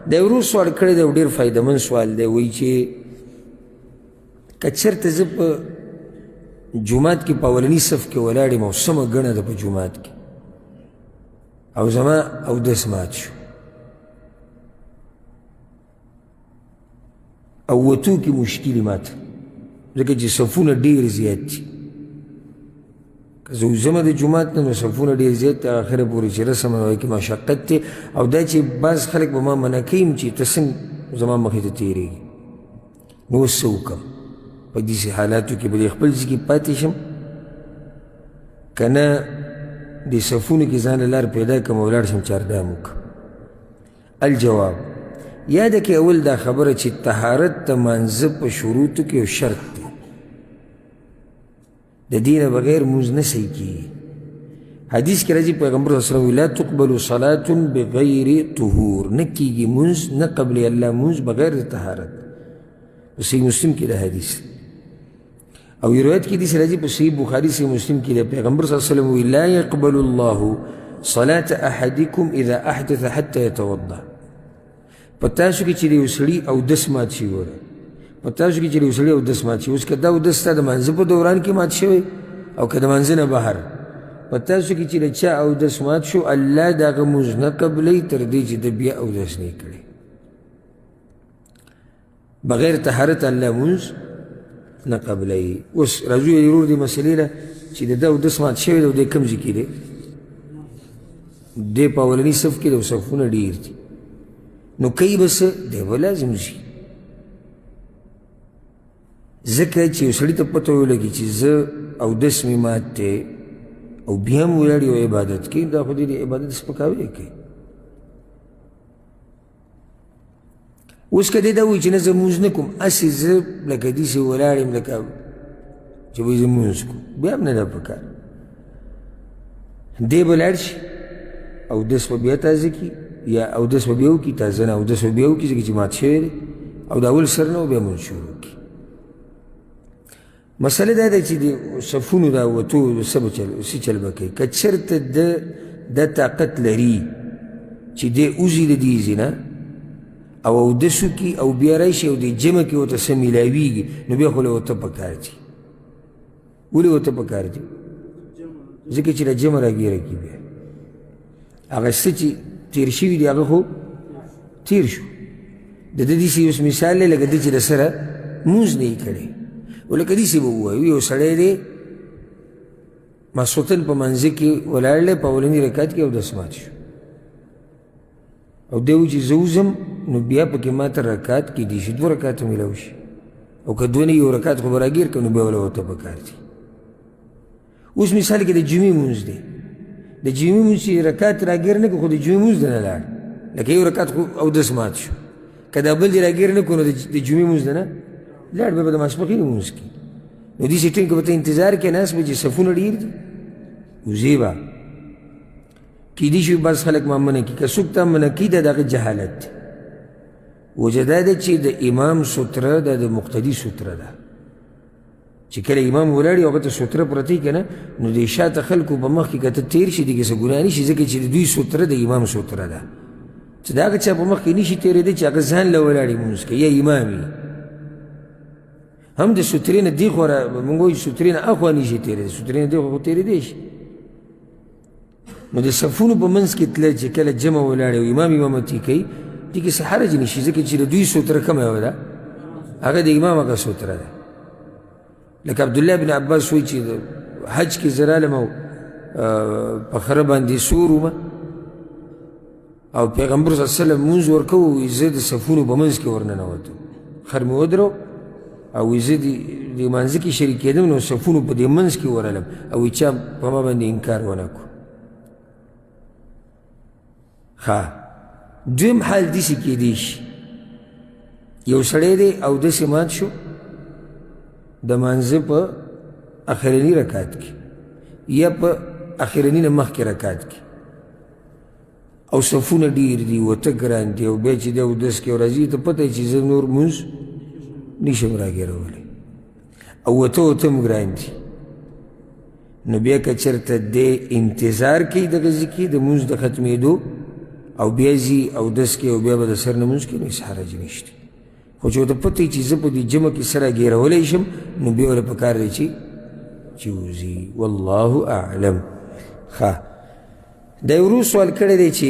دا یو ورو سوال کړی دی او ډېر فایدهمند سوال دی. وایي چې که چېرته زه په جومات کې په اولني صف کې ولاړ یم او سمه ګڼه ده په جومات کې او زما اودس مات شو او وتو کې مشکل ماته ځکه چې صفونه ډېر زیات دي. که زه وځمه د جومات نه نو صفونه ډېر زیات دي اخره پورې چې رسم وایي کې مشقت دی او دا چې بعض خلک به ما منع کوي چې ته څنګه زما مخې ته تېرېږي نو اوس څه وکړم په داسې حالاتو کې به د خپل ځای کې پاتې شم که نه د صفونو کې ځان له لار پیدا کړم او ولاړ شم چاردام وکړم. الجواب یاده کې اول دا خبره چې طهارت د مانځه په شروطو کې یو شرط دی د دې نه بغیر مونځ نه صحیح کېږي. حدیث کې راځي پیغمبر صلی الله علیه وسلم لا تقبل صلاة بغیر طهور نه کېږي مونځ نه قبل الله مونځ بغیر د طهارت. په صحیح مسلم کې دا حدیث او روایت کې داسې راځي په صحیح بخاري صحیح مسلم کې د پیغمبر صلی الله علیه وسلم وایي لا يقبل الله صلاة احدکم اذا احدث حتى يتوضأ. په تاسو کې چې د یو سړي اودس مات شي وره په تاسو کې چې د یو سړي اودس مات شي اوس که دا اودس ستا د مانځه په دوران کې مات شوی او که د مانځه نه بهر په تاسو کې چې د چا اودس مات شو الله د هغه مونځ نه قبلوي تر دې چې د بیا اودس نه یې کړی. بغیر طهارت الله مونځ نه قبلوي. اوس راځو ورور دې مسلې له چې د ده اودس مات شوی دی او دی کوم ځای کې دی دی په اولني صف کې دی او صفونه ډېر دي نو کوي به څه دی به لازم ځي ځکه چې یو سړي ته پته ولګي چې زه اودس مې مات دی او بیا هم ولاړ یو عبادت کوي دا خو دې د عبادت سپکاوی کوي. اوس که دی دا وایي چې نه زه مونځ نه کوم هسې زه لکه داسې ولاړ یم لکه چې وایي زه مونځ کوم بیا هم نه ده پکار دی به لاړ شي اودس به بیا تازه کړي یا اودس به بیا وکړي تازه نه اودس به بیا وکړي ځکه چې مات شوی دی او د اول سر نه بیا مونځ شروع کړي. مسله دا ده چې د صفونو دا وتو څه چل به کوي که چېرته دا طاقت لري چې دی وځي د دې ځای نه او اودس وکړي او بیا راشي او د جمع کې ورته څه میلاویږي نو بیا خو له ورته پکار دي. ولې ورته پکار دي؟ ځکه چې د جمع راګیره کړي بیا هغه څه چې تېر شوي دي هغه خو تېر شو د ده داسې اوس مثال دی لکه ده چې د سره مونځ نه یې کړی و لکه داسې به ووایو یو سړی دی ماسخوتن په منځه کې ولاړ دی په اولني رکعت کې اودس مات شو او دی وایي چې زه وځم نو بیا پکې ماته رکعت کېدی شي 2 رکعته میلاو شي او که دوه نه یو رکعت خو به راګیر کړه نو بیا وله ورته پکار دي. اوس مثال کې د جمعې مونځ دی د جمعې مونځ چې رکعت راګیر نه کړو خو د جمعې مونځ نه لاړ لکه یو رکعت خو اودس مات شو که دا بل دې راګیر نه کړو نو د جمعې مونځ نه لاړ بیا به د ماسپښین مونځ کې نو داسې ټیم کې به ته انتظار کې ناست به چې صفونه ډېر دي وځې به کېدای شي بعض خلک ما منع کړي که څوک تا منع کړي دا د هغه جهالت دی. وجه دا ده چې د امام ستره دا د مقتدي ستره ده چې کله امام ولاړ وي هغه ته ستره پرته وي که نه نو د شاته خلکو په مخ کې که ته تېر شي دې کې څه ګناه نه شي ځکه چې د دوی ستره د امام ستره ده چې د هغه چا په مخ کې نه شي تېرېدی چې هغه ځان له ولاړ مونځ کوي یا امام وي هم د سترې نه دې خوا مونږ وایو سترې نه اخوا نه شي تېرېدی سترې نه دې خوا خو تېرېدی شي نو د صفونو په منځ کې تله چې کله جمع ولاړ او امام امامتي کوي دې کې څه حرج نه شي ځکه چې د دوی ستره کومه یوه ده هغه د امام هغه ستره ده. لکه عبدالله بن عباس وایي چې حج کې زه رالم او په خره باندې سور ومه او پیغمبر صلی الله علیه وسلم مونځ ورکوو زه د صفونو په منځ کې ورننوتم خر مې ودرو او زه د لمانځه کې شریک کېدم نو صفونو په دې منځ کې ورالم او چا په ما باندې انکار ونه کړو. ښه دویم حال داسې کېدی شي یو سړی دی اودس یې مات شو د مانځه په اخرني رکعت کې یا په اخرني نه مخکې رکعت کې او صفونه ډېر دي ورته ګران دي او بیا چې دی اودس کې راځي ته پته یې چې زه نور مونځ نشم راګیرولی او ورته هم ګران دي نو بیا که چېرته دی انتظار کوي دغه ځای کې د مونځ د ختمېدو او بیا ځي اودس کې او بیا به د سر لمونځ کوي، نو هېڅ حرج نشته. خو چې ورته پته وي چې زه په دې جمع کې سره ګیرولی شم، نو بیا ورله پکار دی چې وځي. والله اعلم. ښه، دا یو ورو سوال کړی دی چې